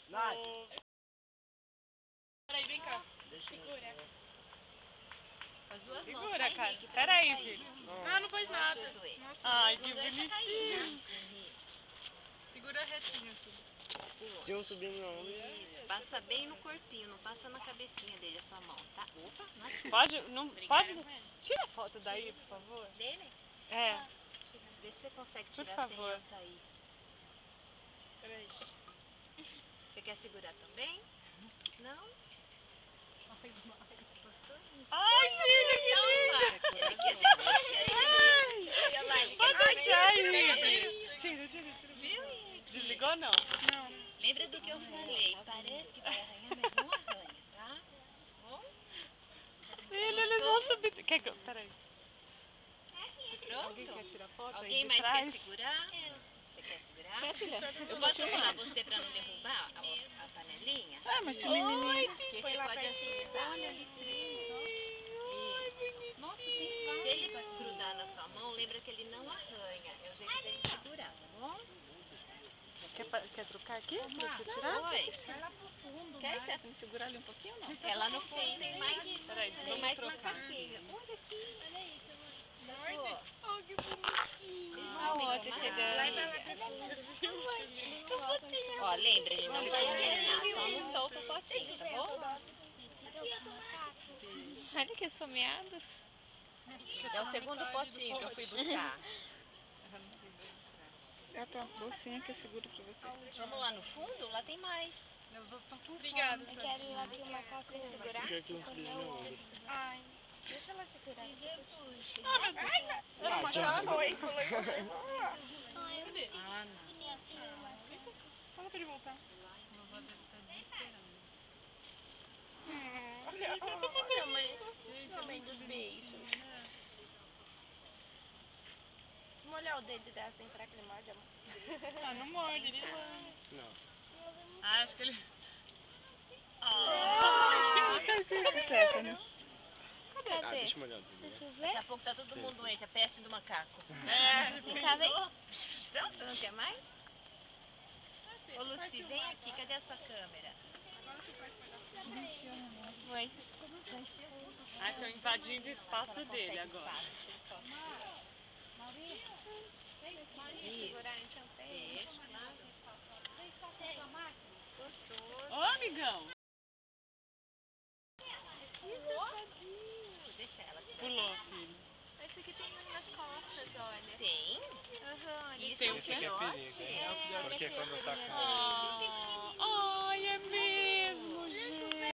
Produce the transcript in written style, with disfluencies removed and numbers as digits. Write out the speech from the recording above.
Nath. Peraí, vem cá. Segura. As duas mãos. Segura, cara. Henrique, pra Peraí, não cair. filho. Ah, não faz nada. Deixa eu doer. Nossa, Ai, que Não deixa cair, bonitinho. Henrique. segura retinho assim. Se um subir no ombro. Isso, passa bem no corpinho, não passa na cabecinha dele a sua mão, tá? Opa, não é Pode, não, pode. Tira a foto daí, por favor. dele? É. Vê se você consegue Por tirar sem favor. eu sair. Peraí. Você quer segurar também? Não? Gostou? Ai, filha, que lindo. Ele quer segurar. Olha lá, ele Pode quer deixar aí, também. Henrique. Tira, tira, tira. Viu, Henrique? Desligou, não? Não. Lembra do que eu falei? Parece que vai arranhar, mas não arranha, tá? Bom? Filha, eles vão subir. Quer que eu... Peraí. Alguém quer Pronto? tirar foto aí Alguém de mais trás? quer segurar? Você quer segurar? Quer, filha? Eu posso ajudar você pra não derrubar a panelinha? Ah, mas se o menininho... Porque Põe você lá pode pertinho. ajudar. Olha ali Isso. Nossa, tem Se ele grudar na sua mão, lembra que ele não arranha. É o jeito dele segurar, tá bom? Quer trocar aqui pra você tirar? Oi. Vai lá pro fundo. Quer, Stephanie, segurar ali um pouquinho ou não? É lá no fundo tem mais, Peraí, tem vamos mais trocar. macaquinho. Olha aqui. Olha isso. Pô, Oh, que bonitinho. Ah, o outro mais. chegando. Vai pra lá pro fundo. Ó, lembra, ele não vai enganar, só não solta o potinho, tá bom? Olha que esfomeados. É o segundo potinho que eu fui buscar. Dá tua bolsinha que eu seguro pra você. Vamos lá no fundo? Lá tem mais. Os outros estão com Obrigada. Eu quero ir lá que o macaco segurar. Por que aquilo subir no ombro? Ai. Deixa ela segurar. Ah, meu Deus. Era uma cara. Oi, Ah, não. Fala pra ele voltar. Olha, mãe. Mãe dos beijos. Vamos molhar o dedo dela, assim, será que ele morde a mão? Ah, não morde, ele não. Não. Ah, acho que ele... Stephanie. Ah, deixa eu molhar o dedo. Deixa eu Daqui ver. a pouco tá todo mundo doente, a peste do macaco. É, Vem cá, vem. Pronto, não quer mais? Ô, Lucy, vem aqui, cadê a sua câmera? Foi. Ah, estão invadindo o espaço dele agora. Isso. Segurar então, Deixa, claro. Gostoso. Ô, amigão. Deixa ela tirar. Pulou, filho. esse aqui tem um nas costas, olha. Tem? Aham, olha. Isso Tem é um um Esse aqui é filhote? perigo, hein? Porque quando tá com...